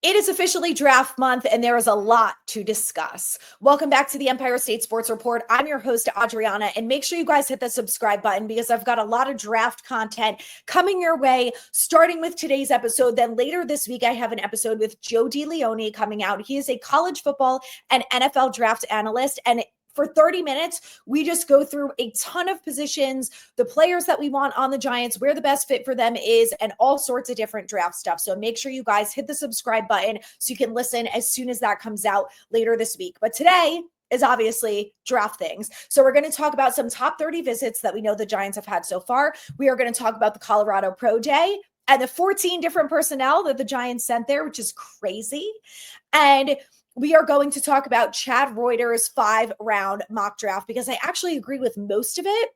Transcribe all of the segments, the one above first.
It is officially draft month, and there is a lot to discuss. Welcome back to the Empire State Sports Report. I'm your host, Adrianna, and make sure you guys hit the subscribe button because I've got a lot of draft content coming your way, starting with today's episode. Then later this week, I have an episode with Joe DeLeone coming out. He is a college football and NFL draft analyst, and for 30 minutes, we just go through a ton of positions, the players that we want on the Giants, where the best fit for them is, and all sorts of different draft stuff. So make sure you guys hit the subscribe button so you can listen as soon as that comes out later this week. But today is obviously draft things. So we're going to talk about some top 30 visits that we know the Giants have had so far. We are going to talk about the Colorado Pro Day and the 14 different personnel that the Giants sent there, which is crazy. And we are going to talk about Chad Reuter's 5-round mock draft because I actually agree with most of it.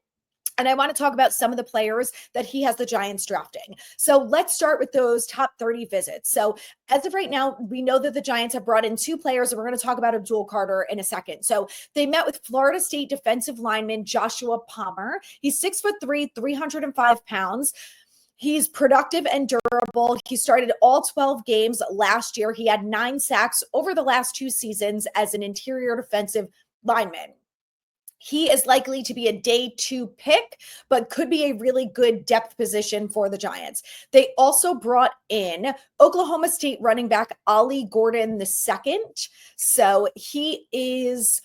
And I want to talk about some of the players that he has the Giants drafting. So let's start with those top 30 visits. So as of right now, we know that the Giants have brought in 2 players, and we're going to talk about Abdul Carter in a second. So they met with Florida State defensive lineman Joshua Palmer. He's 6'3", 305 pounds. He's productive and durable. He started all 12 games last year. He had 9 sacks over the last 2 seasons as an interior defensive lineman. He is likely to be a day 2 pick, but could be a really good depth position for the Giants. They also brought in Oklahoma State running back Ollie Gordon II. So he is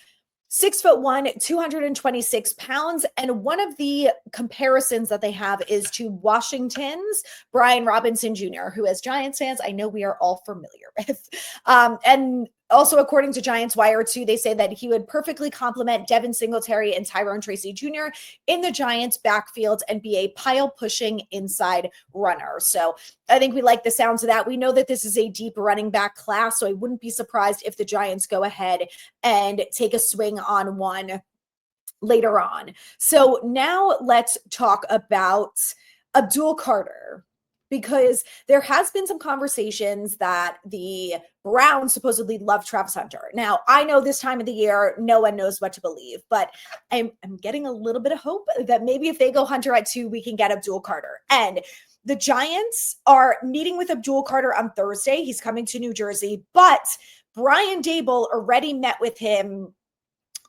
6'1", 226 pounds. And one of the comparisons that they have is to Washington's Brian Robinson Jr., who, as Giants fans, I know we are all familiar with. And also, according to Giants Wire 2, they say that he would perfectly complement Devin Singletary and Tyrone Tracy Jr. in the Giants backfield and be a pile-pushing inside runner. So I think we like the sounds of that. We know that this is a deep running back class, so I wouldn't be surprised if the Giants go ahead and take a swing on one later on. So now let's talk about Abdul Carter, because there has been some conversations that the Browns supposedly love Travis Hunter. Now, I know this time of the year, no one knows what to believe, but I'm getting a little bit of hope that maybe if they go Hunter at 2, we can get Abdul Carter. And the Giants are meeting with Abdul Carter on Thursday. He's coming to New Jersey, but Brian Daboll already met with him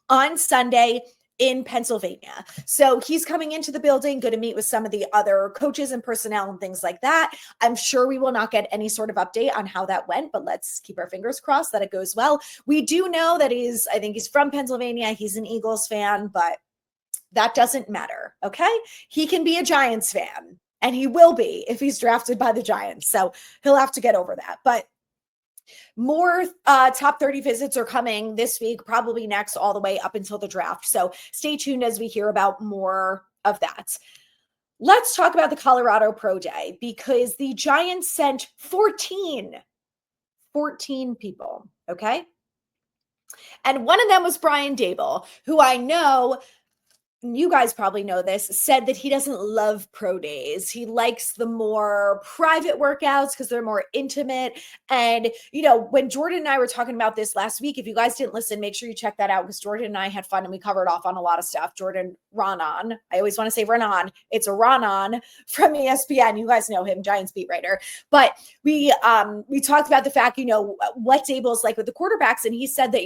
on Sunday in Pennsylvania. So he's coming into the building, going to meet with some of the other coaches and personnel and things like that. I'm sure we will not get any sort of update on how that went, but let's keep our fingers crossed that it goes well. We do know that I think he's from Pennsylvania. He's an Eagles fan, but that doesn't matter. Okay. He can be a Giants fan, and he will be if he's drafted by the Giants. So he'll have to get over that. But more top 30 visits are coming this week, probably next, all the way up until the draft. So stay tuned as we hear about more of that. Let's talk about the Colorado Pro Day, because the Giants sent 14 people, okay? And one of them was Brian Daboll, who I know, you guys probably know this, said that he doesn't love pro days. He likes the more private workouts because they're more intimate. And, when Jordan and I were talking about this last week, if you guys didn't listen, make sure you check that out, because Jordan and I had fun and we covered off on a lot of stuff. Jordan Ranon, I always want to say Ranon. It's a Ranon from ESPN. You guys know him, Giants beat writer. But we talked about the fact, what Daboll is like with the quarterbacks. And he said that,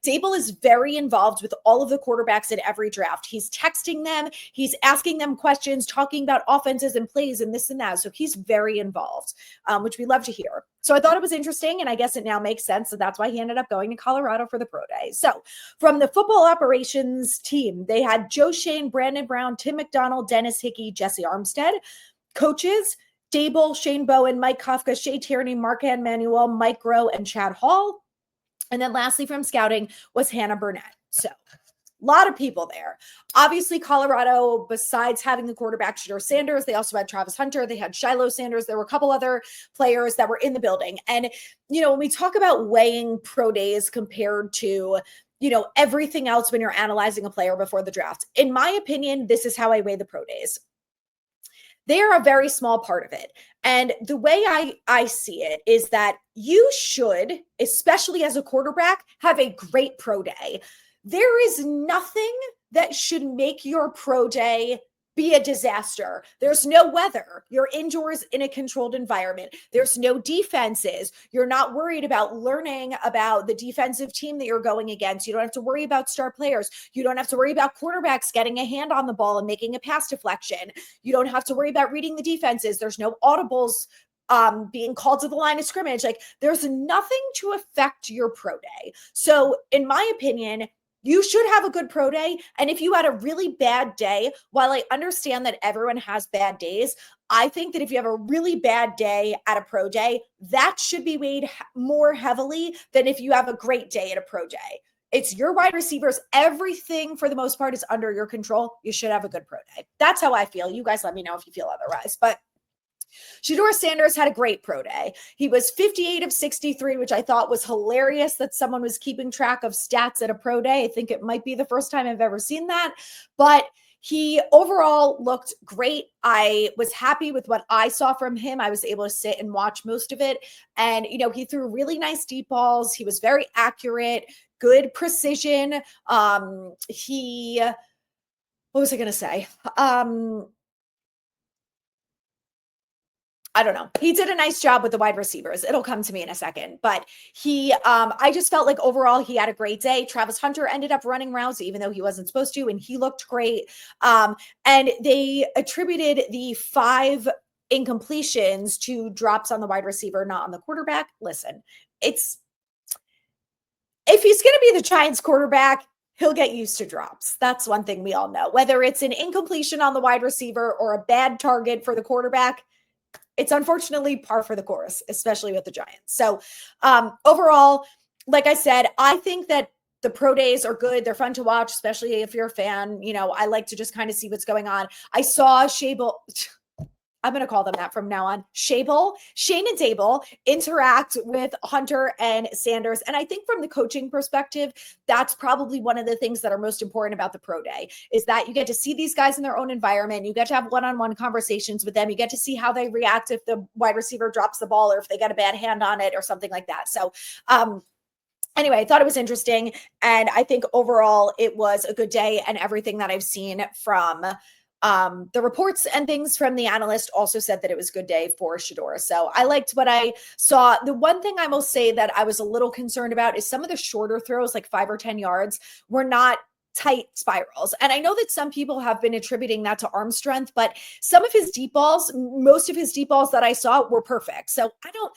Daboll is very involved with all of the quarterbacks in every draft. He's texting them, he's asking them questions, talking about offenses and plays and this and that. So he's very involved, which we love to hear. So I thought it was interesting, and I guess it now makes sense. So that's why he ended up going to Colorado for the pro day. So from the football operations team, they had Joe Shane, Brandon Brown, Tim McDonald, Dennis Hickey, Jesse Armstead. Coaches, Daboll, Shane Bowen, Mike Kafka, Shea Tierney, Mark Manuel, Mike Groh, and Chad Hall. And then lastly from scouting was Hannah Burnett. So a lot of people there. Obviously, Colorado, besides having the quarterback Shedeur Sanders, they also had Travis Hunter. They had Shiloh Sanders. There were a couple other players that were in the building. And, when we talk about weighing pro days compared to, everything else when you're analyzing a player before the draft, in my opinion, this is how I weigh the pro days. They are a very small part of it. And the way I see it is that you should, especially as a quarterback, have a great pro day. There is nothing that should make your pro day be a disaster. There's no weather. You're indoors in a controlled environment. There's no defenses. You're not worried about learning about the defensive team that you're going against. You don't have to worry about star players. You don't have to worry about quarterbacks getting a hand on the ball and making a pass deflection. You don't have to worry about reading the defenses. There's no audibles being called to the line of scrimmage. Like, there's nothing to affect your pro day. So in my opinion, you should have a good pro day. And if you had a really bad day, while I understand that everyone has bad days, I think that if you have a really bad day at a pro day, that should be weighed more heavily than if you have a great day at a pro day. It's your wide receivers. Everything for the most part is under your control. You should have a good pro day. That's how I feel. You guys let me know if you feel otherwise. But Shedeur Sanders had a great pro day. He was 58 of 63, which I thought was hilarious that someone was keeping track of stats at a pro day. I think it might be the first time I've ever seen that, but he overall looked great. I was happy with what I saw from him. I was able to sit and watch most of it. And, he threw really nice deep balls. He was very accurate, good precision. What was I going to say? I don't know. He did a nice job with the wide receivers. It'll come to me in a second. But I just felt like overall he had a great day. Travis Hunter ended up running routes, even though he wasn't supposed to, and he looked great. And they attributed the 5 incompletions to drops on the wide receiver, not on the quarterback. Listen, if he's going to be the Giants quarterback, he'll get used to drops. That's one thing we all know. Whether it's an incompletion on the wide receiver or a bad target for the quarterback, it's unfortunately par for the course, especially with the Giants. So overall, like I said, I think that the pro days are good. They're fun to watch, especially if you're a fan. I like to just kind of see what's going on. I saw I'm going to call them that from now on. Shane and Dable interact with Hunter and Sanders. And I think from the coaching perspective, that's probably one of the things that are most important about the pro day is that you get to see these guys in their own environment. You get to have one-on-one conversations with them. You get to see how they react if the wide receiver drops the ball or if they get a bad hand on it or something like that. So, anyway, I thought it was interesting. And I think overall it was a good day, and everything that I've seen from the reports and things from the analyst also said that it was a good day for Shedeur. So I liked what I saw. The one thing I will say that I was a little concerned about is some of the shorter throws, like 5 or 10 yards, were not tight spirals. And I know that some people have been attributing that to arm strength, but some of his deep balls, most of his deep balls that I saw were perfect. So I don't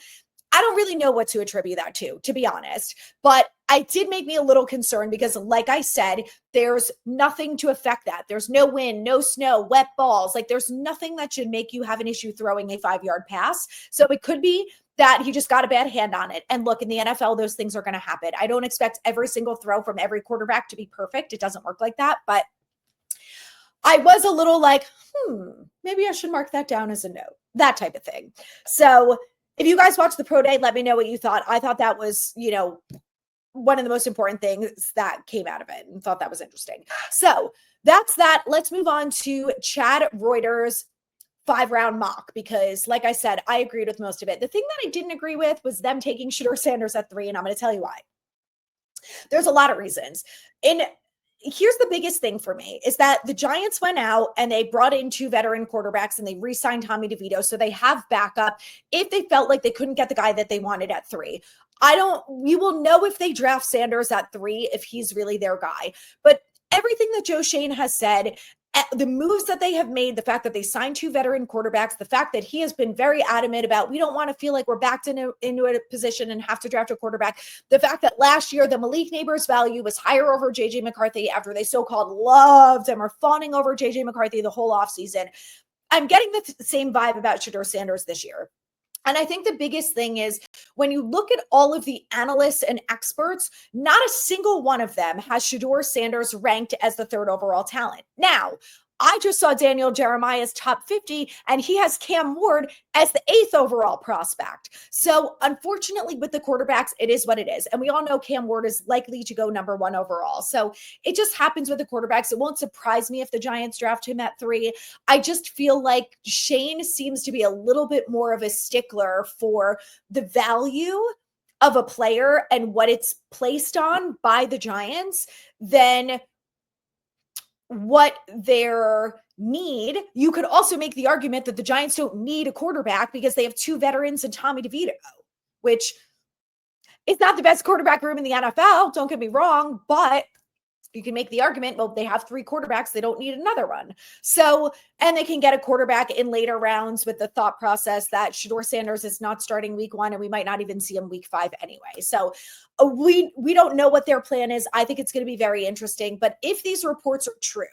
really know what to attribute that to be honest, but it did make me a little concerned because, like I said, there's nothing to affect that. There's no wind, no snow, wet balls. Like, there's nothing that should make you have an issue throwing a 5-yard pass. So it could be that he just got a bad hand on it. And look, in the NFL, those things are going to happen. I don't expect every single throw from every quarterback to be perfect. It doesn't work like that. But I was a little like, maybe I should mark that down as a note, that type of thing. So if you guys watched the pro day, let me know what you thought. I thought that was, one of the most important things that came out of it, and thought that was interesting. So that's that. Let's move on to Chad Reuter's 5-round mock, because like I said, I agreed with most of it. The thing that I didn't agree with was them taking Shedeur Sanders at 3, and I'm going to tell you why. There's a lot of reasons. Here's the biggest thing for me is that the Giants went out and they brought in 2 veteran quarterbacks and they re-signed Tommy DeVito. So they have backup if they felt like they couldn't get the guy that they wanted at 3. We will know if they draft Sanders at 3, if he's really their guy. But everything that Joe Schoen has said, the moves that they have made, the fact that they signed 2 veteran quarterbacks, the fact that he has been very adamant about, we don't want to feel like we're backed into a position and have to draft a quarterback. The fact that last year, the Malik Neighbors value was higher over JJ McCarthy after they so-called loved him or fawning over JJ McCarthy the whole offseason. I'm getting the same vibe about Shedeur Sanders this year. And I think the biggest thing is when you look at all of the analysts and experts, not a single one of them has Shedeur Sanders ranked as the 3rd overall talent. Now, I just saw Daniel Jeremiah's top 50, and he has Cam Ward as the 8th overall prospect. So unfortunately with the quarterbacks, it is what it is. And we all know Cam Ward is likely to go number 1 overall. So it just happens with the quarterbacks. It won't surprise me if the Giants draft him at 3. I just feel like Shane seems to be a little bit more of a stickler for the value of a player and what it's placed on by the Giants than what their need. You could also make the argument that the Giants don't need a quarterback because they have 2 veterans and Tommy DeVito, which is not the best quarterback room in the NFL. Don't get me wrong, but you can make the argument, well, they have 3 quarterbacks. They don't need another one. So, and they can get a quarterback in later rounds with the thought process that Shedeur Sanders is not starting week 1, and we might not even see him week 5 anyway. So we don't know what their plan is. I think it's going to be very interesting. But if these reports are true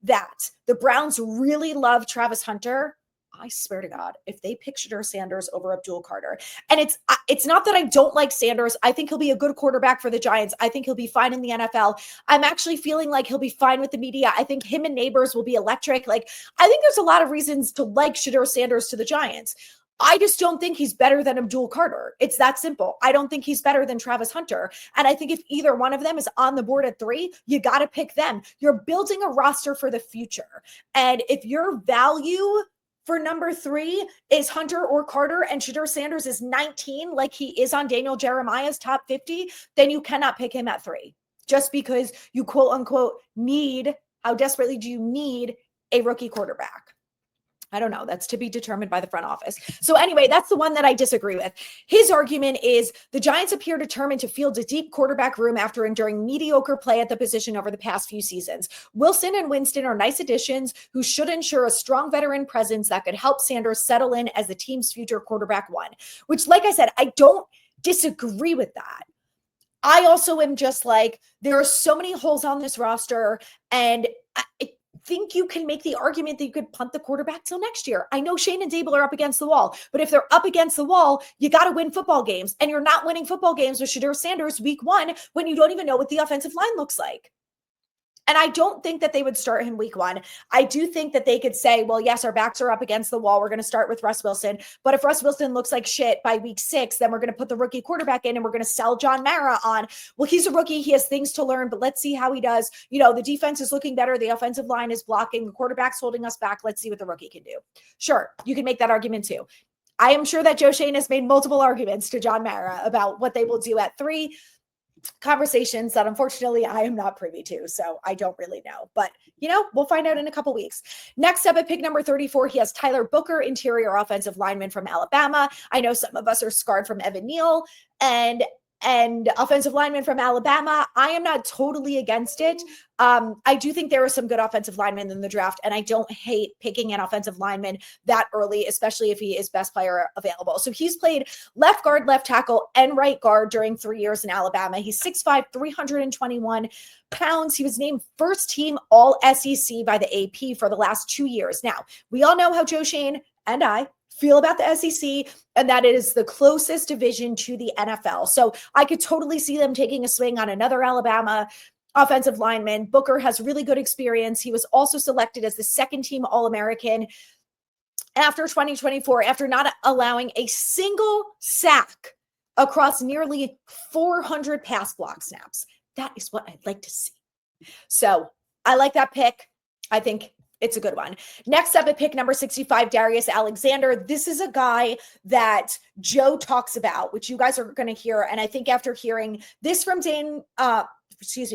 that the Browns really love Travis Hunter, I swear to God, if they pick Shedeur Sanders over Abdul Carter, and it's not that I don't like Sanders. I think he'll be a good quarterback for the Giants. I think he'll be fine in the NFL. I'm actually feeling like he'll be fine with the media. I think him and Neighbors will be electric. Like, I think there's a lot of reasons to like Shedeur Sanders to the Giants. I just don't think he's better than Abdul Carter. It's that simple. I don't think he's better than Travis Hunter. And I think if either one of them is on the board at 3, you got to pick them. You're building a roster for the future. And if your value for number 3 is Hunter or Carter and Shedeur Sanders is 19, like he is on Daniel Jeremiah's top 50, then you cannot pick him at 3 just because you quote unquote need, how desperately do you need a rookie quarterback? I don't know. That's to be determined by the front office. So anyway, that's the one that I disagree with. His argument is the Giants appear determined to field a deep quarterback room after enduring mediocre play at the position over the past few seasons. Wilson and Winston are nice additions who should ensure a strong veteran presence that could help Sanders settle in as the team's future quarterback 1, which, like I said, I don't disagree with that. I also am just like, there are so many holes on this roster, and I think you can make the argument that you could punt the quarterback till next year. I know Shane and Dable are up against the wall, but if they're up against the wall, you got to win football games, and you're not winning football games with Shedeur Sanders week 1 when you don't even know what the offensive line looks like. And I don't think that they would start him week 1. I do think that they could say, well, yes, our backs are up against the wall. We're going to start with Russ Wilson. But if Russ Wilson looks like shit by week 6, then we're going to put the rookie quarterback in and we're going to sell John Mara on, well, he's a rookie. He has things to learn, but let's see how he does. You know, the defense is looking better. The offensive line is blocking. The quarterback's holding us back. Let's see what the rookie can do. Sure, you can make that argument too. I am sure that Joe Schoen has made multiple arguments to John Mara about what they will do at 3. Conversations that unfortunately I am not privy to, so I don't really know, but you know, we'll find out in a couple weeks. Next up at pick number 34, he has Tyler Booker, interior offensive lineman from Alabama. I know some of us are scarred from Evan Neal and offensive lineman from Alabama. I am not totally against it. I do think there are some good offensive linemen in the draft, and I don't hate picking an offensive lineman that early, especially if he is best player available. So he's played left guard, left tackle, and right guard during 3 years in Alabama. He's 6'5", 321 pounds. He was named first team all SEC by the AP for the last 2 years. Now, we all know how Joe Schoen and I feel about the SEC, and that it is the closest division to the NFL. So I could totally see them taking a swing on another Alabama offensive lineman. Booker has really good experience. He was also selected as the second team All-American after 2024, after not allowing a single sack across nearly 400 pass block snaps. That is what I'd like to see. So I like that pick. I think it's a good one. Next up at pick number 65, Darius Alexander. This is a guy that Joe talks about, which you guys are going to hear. And I think after hearing this from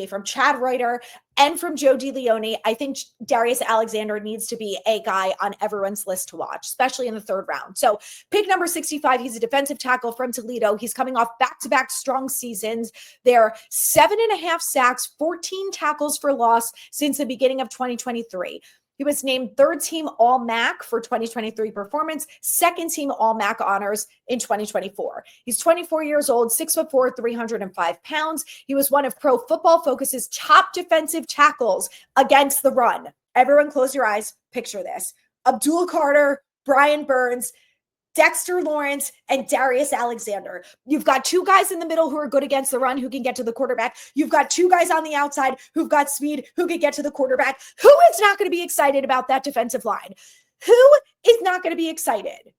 from Chad Reuter and from Joe DeLeone, I think Darius Alexander needs to be a guy on everyone's list to watch, especially in the 3rd round. So pick number 65, he's a defensive tackle from Toledo. He's coming off back-to-back strong seasons. They're 7.5 sacks, 14 tackles for loss since the beginning of 2023. He was named 3rd team All-MAC for 2023 performance, 2nd team All-MAC honors in 2024. He's 24 years old, 6'4", 305 pounds. He was one of Pro Football Focus's top defensive tackles against the run. Everyone close your eyes. Picture this. Abdul Carter, Brian Burns, Dexter Lawrence, and Darius Alexander. You've got 2 guys in the middle who are good against the run, who can get to the quarterback. You've got 2 guys on the outside who've got speed, who can get to the quarterback. Who is not going to be excited about that defensive line? Who is not going to be excited?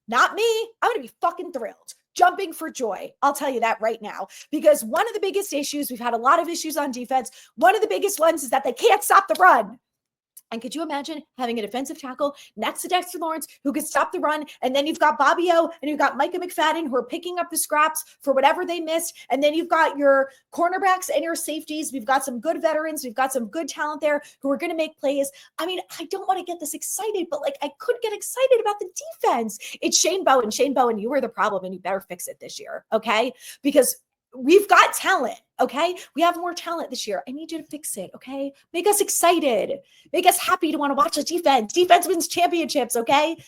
Not me. I'm going to be fucking thrilled. Jumping for joy. I'll tell you that right now, because one of the biggest issues, we've had a lot of issues on defense. One of the biggest ones is that they can't stop the run. And could you imagine having a defensive tackle next to Dexter Lawrence who could stop the run? And then you've got Bobby O and you've got Micah McFadden who are picking up the scraps for whatever they missed. And then you've got your cornerbacks and your safeties. We've got some good veterans. We've got some good talent there who are going to make plays. I mean, I don't want to get this excited, but like I could get excited about the defense. It's Shane Bowen. Shane Bowen, you were the problem and you better fix it this year. Okay. Because we've got talent, okay? We have more talent this year. I need you to fix it, okay? Make us excited. Make us happy to want to watch the defense. Defense wins championships, okay?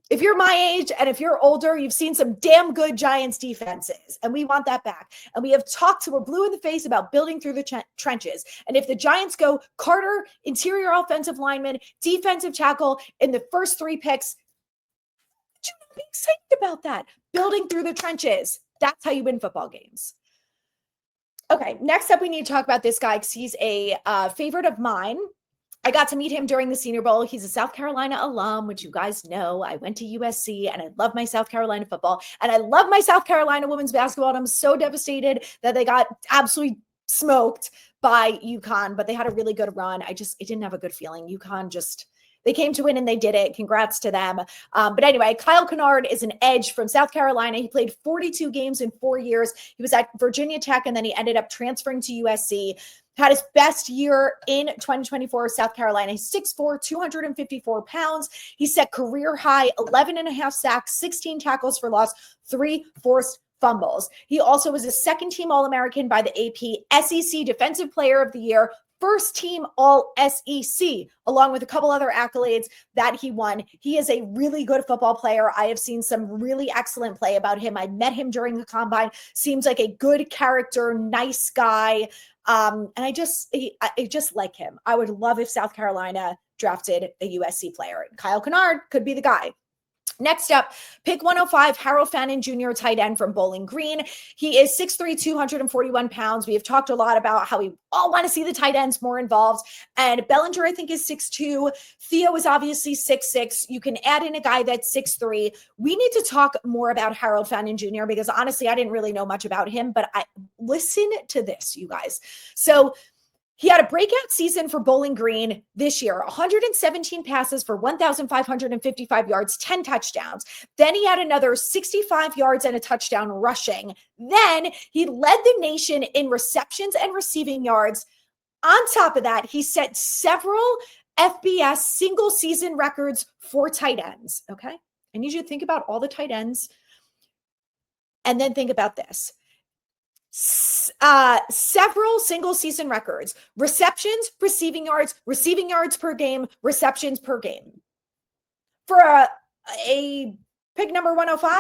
If you're my age and if you're older, you've seen some damn good Giants defenses, and we want that back. And we have talked to, we're blue in the face about building through the trenches. And if the Giants go Carter, interior offensive lineman, defensive tackle in the first 3 picks, you should be excited about that. Building through the trenches. That's how you win football games. Okay, next up, we need to talk about this guy because he's a favorite of mine. I got to meet him during the Senior Bowl. He's a South Carolina alum, which you guys know. I went to USC, and I love my South Carolina football, and I love my South Carolina women's basketball, and I'm so devastated that they got absolutely smoked by UConn, but they had a really good run. I didn't have a good feeling. UConn they came to win and they did it. Congrats to them. But anyway, Kyle Kennard is an edge from South Carolina. He played 42 games in 4 years. He was at Virginia Tech, and then he ended up transferring to USC. Had his best year in 2024 South Carolina. He's 6'4", 254 pounds. He set career high 11 and a half sacks, 16 tackles for loss, 3 forced fumbles. He also was a second-team All-American by the AP, SEC Defensive Player of the Year, first team all SEC, along with a couple other accolades that he won. He is a really good football player. I have seen some really excellent play about him. I met him during the combine. Seems like a good character, nice guy. And I just like him. I would love if South Carolina drafted a USC player. Kyle Kennard could be the guy. Next up, pick 105, Harold Fannin Jr., tight end from Bowling Green. He is 6'3", 241 pounds. We have talked a lot about how we all want to see the tight ends more involved. And Bellinger, I think, is 6'2". Theo is obviously 6'6". You can add in a guy that's 6'3". We need to talk more about Harold Fannin Jr. because honestly, I didn't really know much about him, but listen to this, you guys. So he had a breakout season for Bowling Green this year, 117 passes for 1,555 yards, 10 touchdowns. Then he had another 65 yards and a touchdown rushing. Then he led the nation in receptions and receiving yards. On top of that, he set several FBS single season records for tight ends. Okay. I need you to think about all the tight ends and then think about this. Several single season records, receptions, receiving yards per game, receptions per game. For a pick number 105,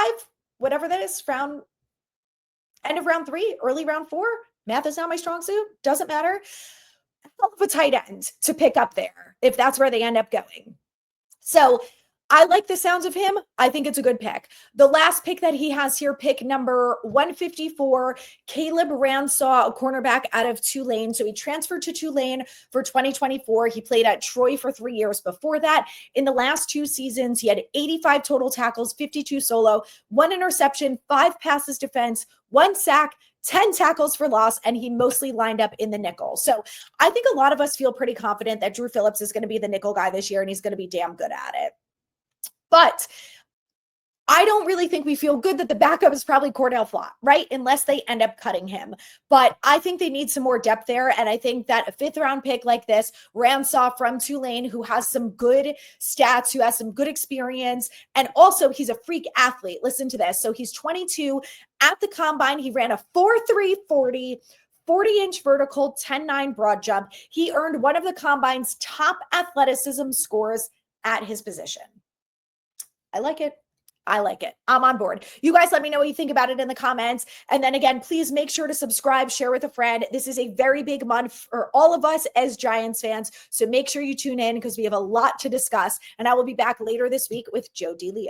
whatever that is, end of round 3, early round 4, math is not my strong suit, doesn't matter. Hell of a tight end to pick up there if that's where they end up going. So I like the sounds of him. I think it's a good pick. The last pick that he has here, pick number 154, Caleb Ransaw, a cornerback out of Tulane. So he transferred to Tulane for 2024. He played at Troy for 3 years before that. In the last 2 seasons, he had 85 total tackles, 52 solo, 1 interception, 5 passes defense, 1 sack, 10 tackles for loss, and he mostly lined up in the nickel. So I think a lot of us feel pretty confident that Drew Phillips is going to be the nickel guy this year, and he's going to be damn good at it. But I don't really think we feel good that the backup is probably Cordell Flott, right? Unless they end up cutting him. But I think they need some more depth there. And I think that a 5th round pick like this, Ransaw from Tulane, who has some good stats, who has some good experience, and also he's a freak athlete. Listen to this. So he's 22. At the combine, he ran a 4.3 40, 40-inch vertical, 10.9 broad jump. He earned one of the combine's top athleticism scores at his position. I like it. I'm on board. You guys let me know what you think about it in the comments. And then again, please make sure to subscribe, share with a friend. This is a very big month for all of us as Giants fans. So make sure you tune in because we have a lot to discuss. And I will be back later this week with Joe DeLeon.